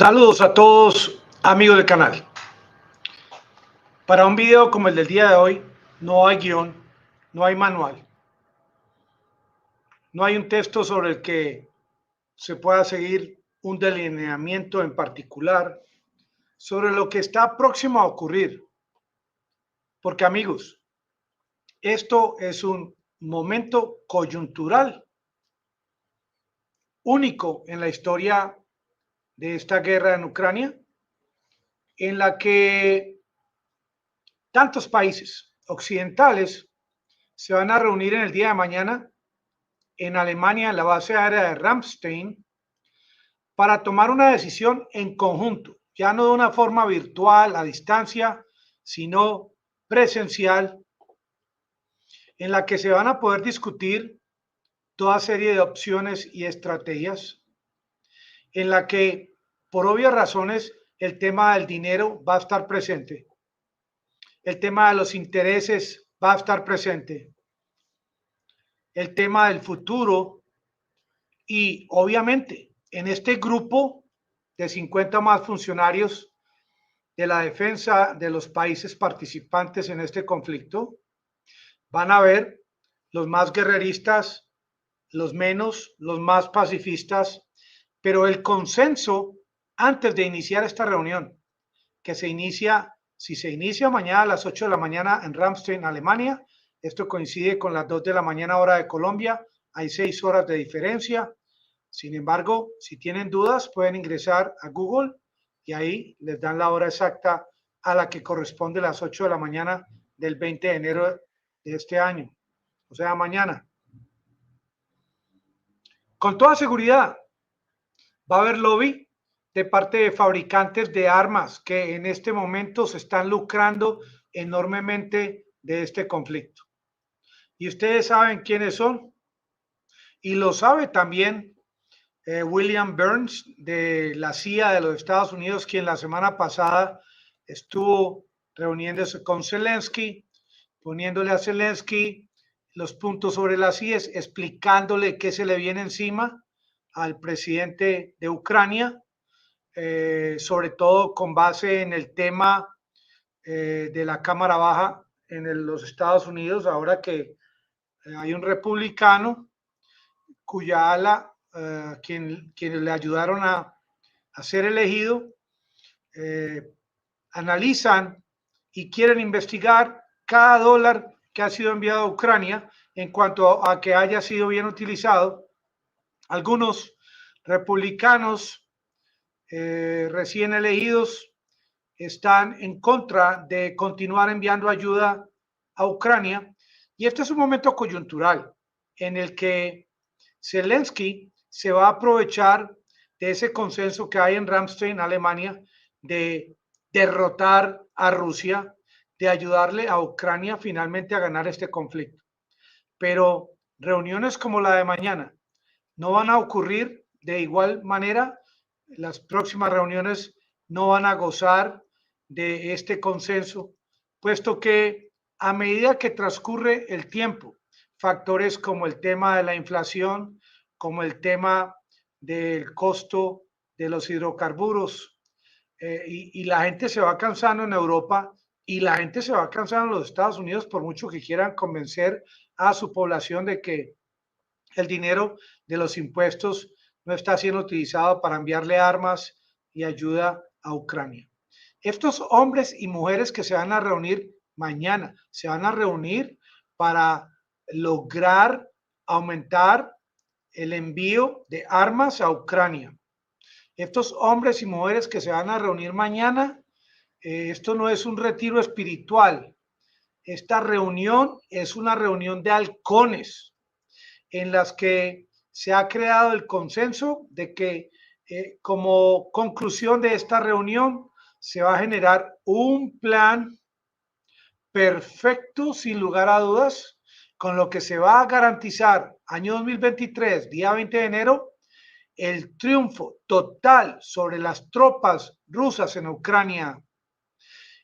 Saludos a todos amigos del canal. Para un video como el del día de hoy, no hay guión, no hay manual, no hay un texto sobre el que se pueda seguir un delineamiento en particular sobre lo que está próximo a ocurrir. Porque amigos, esto es un momento coyuntural único en la historia de esta guerra en Ucrania, en la que tantos países occidentales se van a reunir en el día de mañana en Alemania, en la base aérea de Ramstein, para tomar una decisión en conjunto, ya no de una forma virtual, a distancia, sino presencial, en la que se van a poder discutir toda serie de opciones y estrategias, en la que, por obvias razones, el tema del dinero va a estar presente, el tema de los intereses va a estar presente, el tema del futuro y, obviamente, en este grupo de 50 más funcionarios de la defensa de los países participantes en este conflicto, van a ver los más guerreristas, los menos, los más pacifistas, pero el consenso antes de iniciar esta reunión, que se inicia, si se inicia mañana a las 8 de la mañana en Ramstein, Alemania, esto coincide con las 2 de la mañana hora de Colombia, hay 6 horas de diferencia. Sin embargo, si tienen dudas, pueden ingresar a Google y ahí les dan la hora exacta a la que corresponde las 8 de la mañana del 20 de enero de este año, o sea, mañana. Con toda seguridad va a haber lobby de parte de fabricantes de armas que en este momento se están lucrando enormemente de este conflicto. Y ustedes saben quiénes son. Y lo sabe también William Burns de la CIA de los Estados Unidos, quien la semana pasada estuvo reuniéndose con Zelensky, poniéndole a Zelensky los puntos sobre las IES, explicándole qué se le viene encima al presidente de Ucrania, sobre todo con base en el tema de la Cámara Baja en los Estados Unidos, ahora que hay un republicano cuya ala, quienes le ayudaron a ser elegido, analizan y quieren investigar cada dólar que ha sido enviado a Ucrania en cuanto a que haya sido bien utilizado. Algunos republicanos recién elegidos están en contra de continuar enviando ayuda a Ucrania y este es un momento coyuntural en el que Zelensky se va a aprovechar de ese consenso que hay en Ramstein, Alemania, de derrotar a Rusia, de ayudarle a Ucrania finalmente a ganar este conflicto. Pero reuniones como la de mañana no van a ocurrir de igual manera. Las próximas reuniones no van a gozar de este consenso, puesto que a medida que transcurre el tiempo, factores como el tema de la inflación, como el tema del costo de los hidrocarburos, y la gente se va cansando en Europa y la gente se va cansando en los Estados Unidos por mucho que quieran convencer a su población de que el dinero de los impuestos no está siendo utilizado para enviarle armas y ayuda a Ucrania. Estos hombres y mujeres que se van a reunir mañana, se van a reunir para lograr aumentar el envío de armas a Ucrania. Estos hombres y mujeres que se van a reunir mañana, esto no es un retiro espiritual, esta reunión es una reunión de halcones en las que se ha creado el consenso de que como conclusión de esta reunión se va a generar un plan perfecto, sin lugar a dudas, con lo que se va a garantizar año 2023, día 20 de enero, el triunfo total sobre las tropas rusas en Ucrania,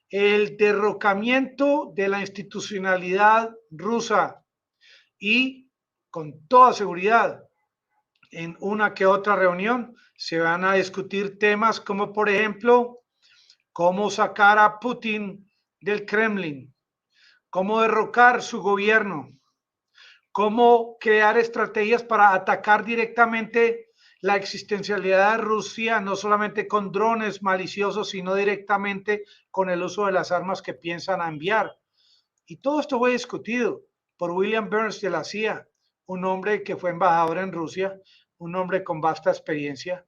el derrocamiento de la institucionalidad rusa y, con toda seguridad, en una que otra reunión se van a discutir temas como, por ejemplo, cómo sacar a Putin del Kremlin, cómo derrocar su gobierno, cómo crear estrategias para atacar directamente la existencialidad de Rusia, no solamente con drones maliciosos, sino directamente con el uso de las armas que piensan enviar. Y todo esto fue discutido por William Burns de la CIA, un hombre que fue embajador en Rusia, un hombre con vasta experiencia,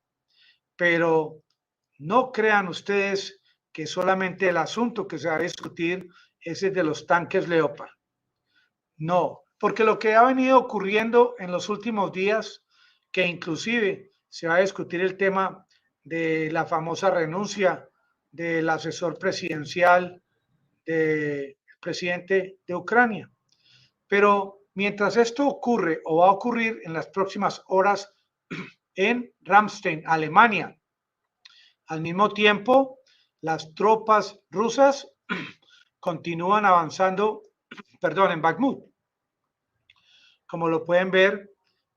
pero no crean ustedes que solamente el asunto que se va a discutir es el de los tanques Leopard. No, porque lo que ha venido ocurriendo en los últimos días, que inclusive se va a discutir el tema de la famosa renuncia del asesor presidencial del presidente de Ucrania. Pero mientras esto ocurre o va a ocurrir en las próximas horas en Ramstein, Alemania, al mismo tiempo, las tropas rusas continúan avanzando, en Bakhmut, como lo pueden ver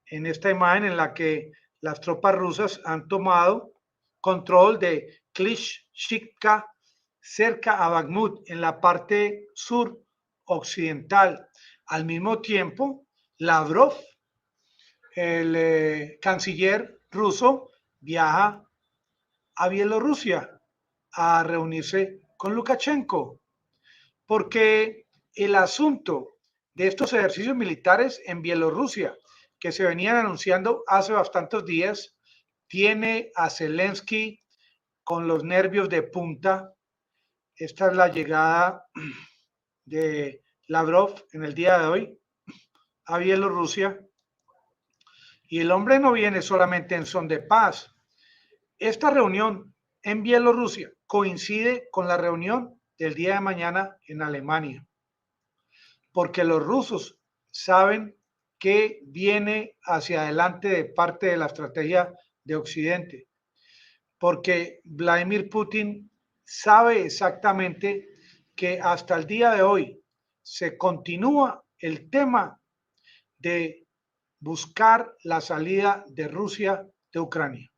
en esta imagen en la que las tropas rusas han tomado control de Klishchivka, cerca a Bakhmut, en la parte sur occidental. Al mismo tiempo, Lavrov, el canciller ruso, viaja a Bielorrusia a reunirse con Lukashenko, porque el asunto de estos ejercicios militares en Bielorrusia, que se venían anunciando hace bastantes días, tiene a Zelensky con los nervios de punta. Esta es la llegada de Lavrov en el día de hoy a Bielorrusia. Y el hombre no viene solamente en son de paz. Esta reunión en Bielorrusia coincide con la reunión del día de mañana en Alemania, porque los rusos saben que viene hacia adelante de parte de la estrategia de Occidente, porque Vladimir Putin sabe exactamente que hasta el día de hoy se continúa el tema de buscar la salida de Rusia de Ucrania.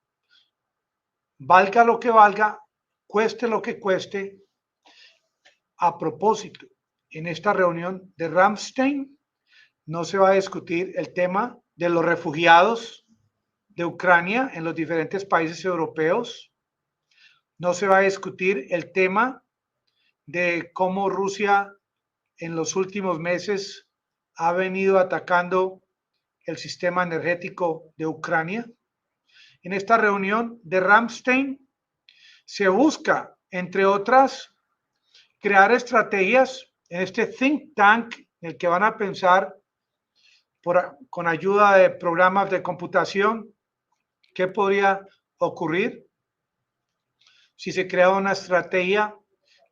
Valga lo que valga, cueste lo que cueste. A propósito, en esta reunión de Ramstein no se va a discutir el tema de los refugiados de Ucrania en los diferentes países europeos. No se va a discutir el tema de cómo Rusia en los últimos meses ha venido atacando el sistema energético de Ucrania. En esta reunión de Ramstein se busca, entre otras, crear estrategias en este think tank en el que van a pensar con ayuda de programas de computación qué podría ocurrir si se crea una estrategia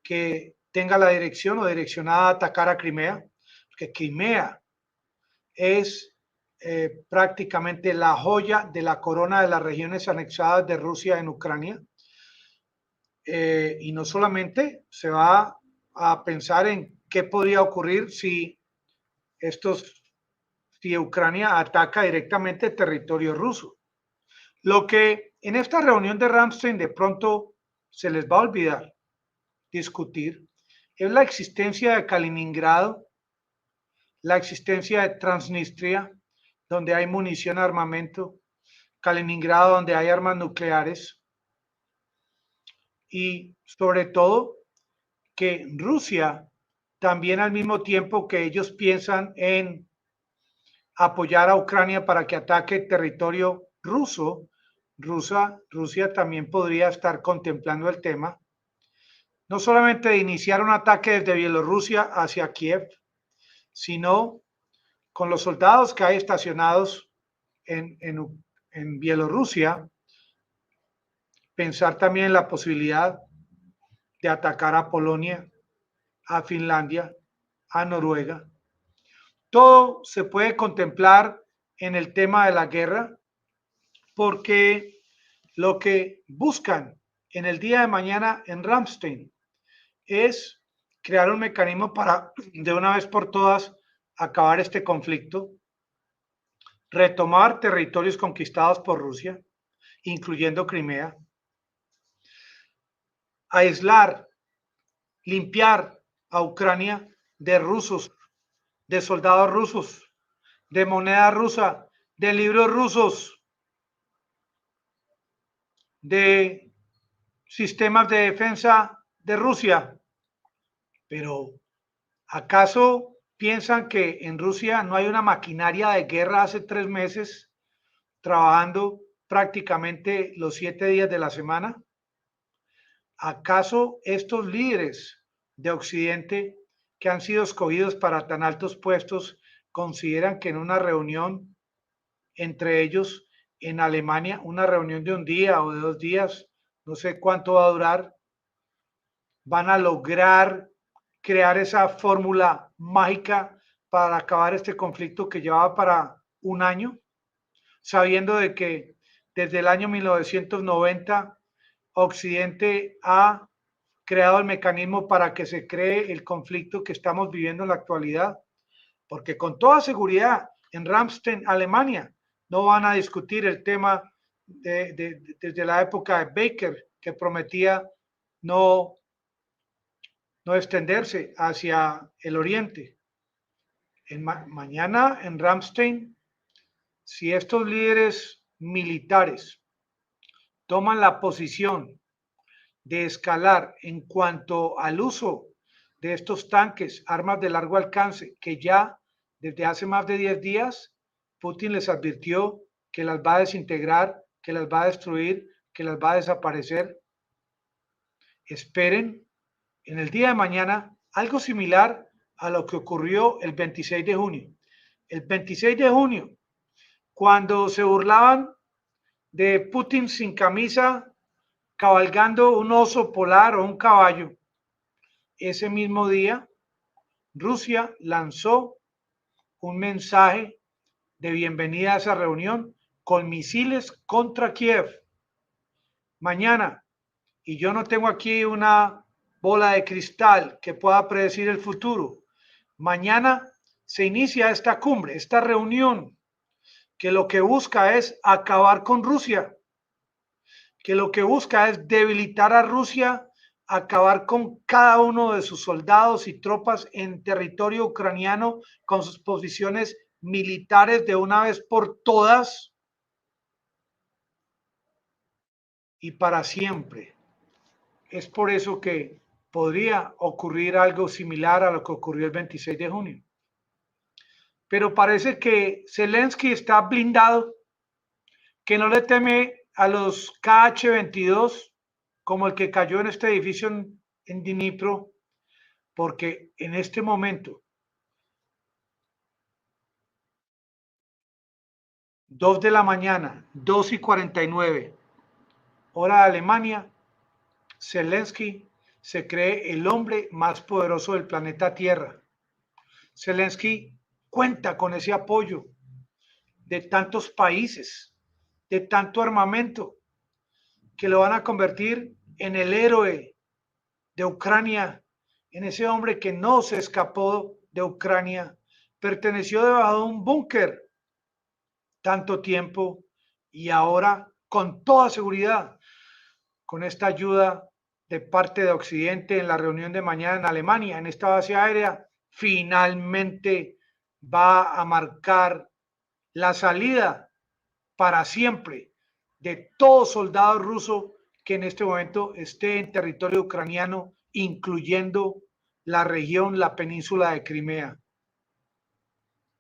que tenga la dirección o direccionada a atacar a Crimea, porque Crimea es prácticamente la joya de la corona de las regiones anexadas de Rusia en Ucrania. Y no solamente se va a pensar en qué podría ocurrir si Ucrania ataca directamente territorio ruso. Lo que en esta reunión de Ramstein de pronto se les va a olvidar discutir es la existencia de Kaliningrado, la existencia de Transnistria, donde hay munición, armamento, Kaliningrado, donde hay armas nucleares, y sobre todo que Rusia también, al mismo tiempo que ellos piensan en apoyar a Ucrania para que ataque territorio ruso, Rusia también podría estar contemplando el tema, no solamente de iniciar un ataque desde Bielorrusia hacia Kiev, sino con los soldados que hay estacionados en Bielorrusia, pensar también en la posibilidad de atacar a Polonia, a Finlandia, a Noruega. Todo se puede contemplar en el tema de la guerra, porque lo que buscan en el día de mañana en Ramstein es crear un mecanismo para de una vez por todas acabar este conflicto, retomar territorios conquistados por Rusia, incluyendo Crimea, aislar, limpiar a Ucrania de rusos, de soldados rusos, de moneda rusa, de libros rusos, de sistemas de defensa de Rusia. Pero ¿acaso piensan que en Rusia no hay una maquinaria de guerra hace 3 meses trabajando prácticamente los 7 días de la semana? ¿Acaso estos líderes de Occidente que han sido escogidos para tan altos puestos consideran que en una reunión entre ellos en Alemania, una reunión de un día o de 2 días, no sé cuánto va a durar, van a lograr crear esa fórmula mágica para acabar este conflicto que llevaba para un año, sabiendo de que desde el año 1990 Occidente ha creado el mecanismo para que se cree el conflicto que estamos viviendo en la actualidad, porque con toda seguridad en Ramstein, Alemania, no van a discutir el tema desde la época de Baker, que prometía no extenderse hacia el oriente. Mañana en Ramstein, si estos líderes militares toman la posición de escalar en cuanto al uso de estos tanques, armas de largo alcance, que ya desde hace más de 10 días Putin les advirtió que las va a desintegrar, que las va a destruir, que las va a desaparecer. Esperen en el día de mañana algo similar a lo que ocurrió el 26 de junio. El 26 de junio, cuando se burlaban de Putin sin camisa, cabalgando un oso polar o un caballo, ese mismo día Rusia lanzó un mensaje de bienvenida a esa reunión con misiles contra Kiev. Mañana, y yo no tengo aquí una bola de cristal que pueda predecir el futuro, mañana se inicia esta cumbre, esta reunión, que lo que busca es acabar con Rusia, que lo que busca es debilitar a Rusia, acabar con cada uno de sus soldados y tropas en territorio ucraniano, con sus posiciones militares de una vez por todas y para siempre. Es por eso que podría ocurrir algo similar a lo que ocurrió el 26 de junio. Pero parece que Zelensky está blindado, que no le teme a los KH-22 como el que cayó en este edificio en Dnipro, porque en este momento, 2 de la mañana, 2:49, hora de Alemania, Zelensky se cree el hombre más poderoso del planeta Tierra. Zelensky cuenta con ese apoyo de tantos países, de tanto armamento, que lo van a convertir en el héroe de Ucrania, en ese hombre que no se escapó de Ucrania, perteneció debajo de un búnker tanto tiempo y ahora con toda seguridad, con esta ayuda de parte de Occidente en la reunión de mañana en Alemania, en esta base aérea, finalmente va a marcar la salida para siempre de todo soldado ruso que en este momento esté en territorio ucraniano, incluyendo la región, la península de Crimea.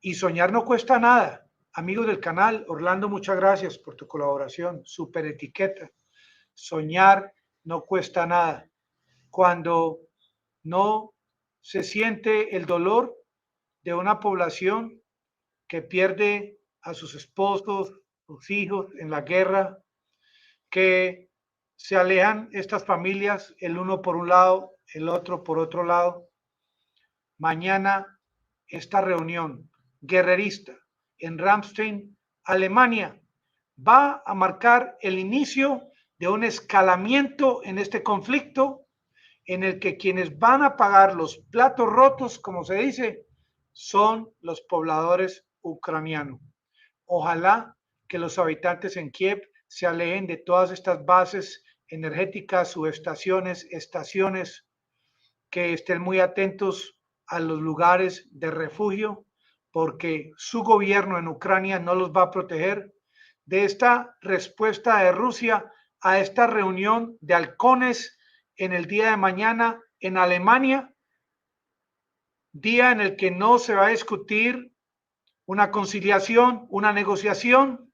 Y soñar no cuesta nada. Amigos del canal, Orlando, muchas gracias por tu colaboración. Super etiqueta. Soñar no cuesta nada. Cuando no se siente el dolor de una población que pierde a sus esposos, sus hijos en la guerra, que se alejan estas familias, el uno por un lado, el otro por otro lado. Mañana esta reunión guerrerista en Ramstein, Alemania, va a marcar el inicio de un escalamiento en este conflicto en el que quienes van a pagar los platos rotos, como se dice, son los pobladores ucranianos. Ojalá que los habitantes en Kiev se alejen de todas estas bases energéticas, subestaciones, estaciones, que estén muy atentos a los lugares de refugio, porque su gobierno en Ucrania no los va a proteger de esta respuesta de Rusia a esta reunión de halcones en el día de mañana en Alemania, día en el que no se va a discutir una conciliación, una negociación,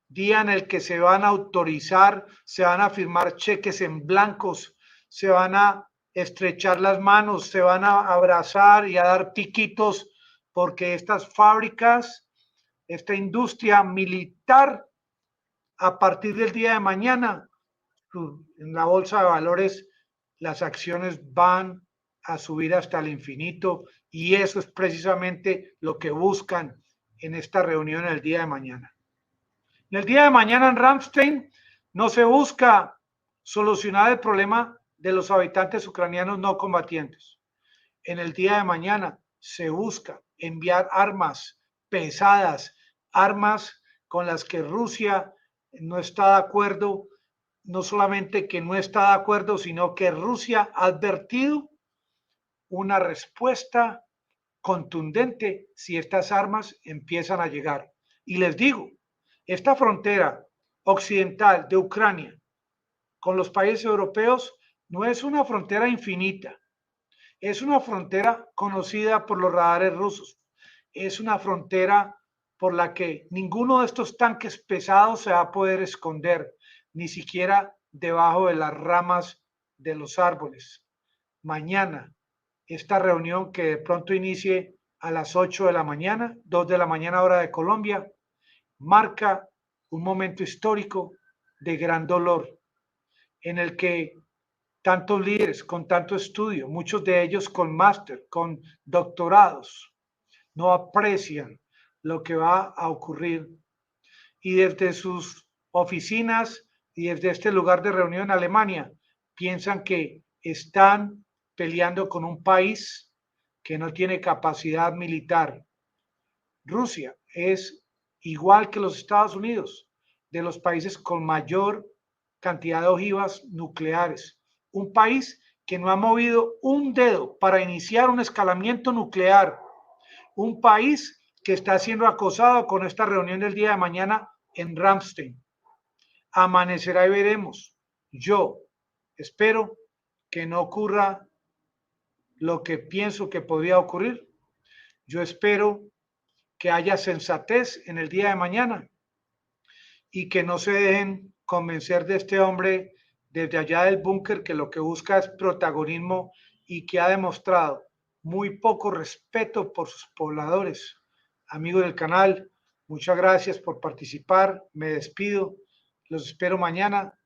día en el que se van a autorizar, se van a firmar cheques en blancos, se van a estrechar las manos, se van a abrazar y a dar piquitos, porque estas fábricas, esta industria militar, a partir del día de mañana, en la bolsa de valores, las acciones van a subir hasta el infinito, y eso es precisamente lo que buscan en esta reunión el día de mañana. En el día de mañana en Ramstein no se busca solucionar el problema de los habitantes ucranianos no combatientes. En el día de mañana se busca enviar armas pesadas, armas con las que Rusia no está de acuerdo, no solamente que no está de acuerdo, sino que Rusia ha advertido una respuesta contundente si estas armas empiezan a llegar. Y les digo, esta frontera occidental de Ucrania con los países europeos no es una frontera infinita, es una frontera conocida por los radares rusos, es una frontera por la que ninguno de estos tanques pesados se va a poder esconder, ni siquiera debajo de las ramas de los árboles. Mañana, esta reunión que de pronto inicie a las 8 de la mañana, 2 de la mañana hora de Colombia, marca un momento histórico de gran dolor, en el que tantos líderes con tanto estudio, muchos de ellos con máster, con doctorados, no aprecian lo que va a ocurrir, y desde sus oficinas y desde este lugar de reunión en Alemania piensan que están peleando con un país que no tiene capacidad militar. Rusia es, igual que los Estados Unidos, de los países con mayor cantidad de ojivas nucleares. Un país que no ha movido un dedo para iniciar un escalamiento nuclear. Un país que está siendo acosado con esta reunión del día de mañana en Ramstein. Amanecerá y veremos. Yo espero que no ocurra lo que pienso que podría ocurrir. Yo espero que haya sensatez en el día de mañana y que no se dejen convencer de este hombre desde allá del búnker, que lo que busca es protagonismo y que ha demostrado muy poco respeto por sus pobladores. Amigos del canal, muchas gracias por participar. Me despido. Los espero mañana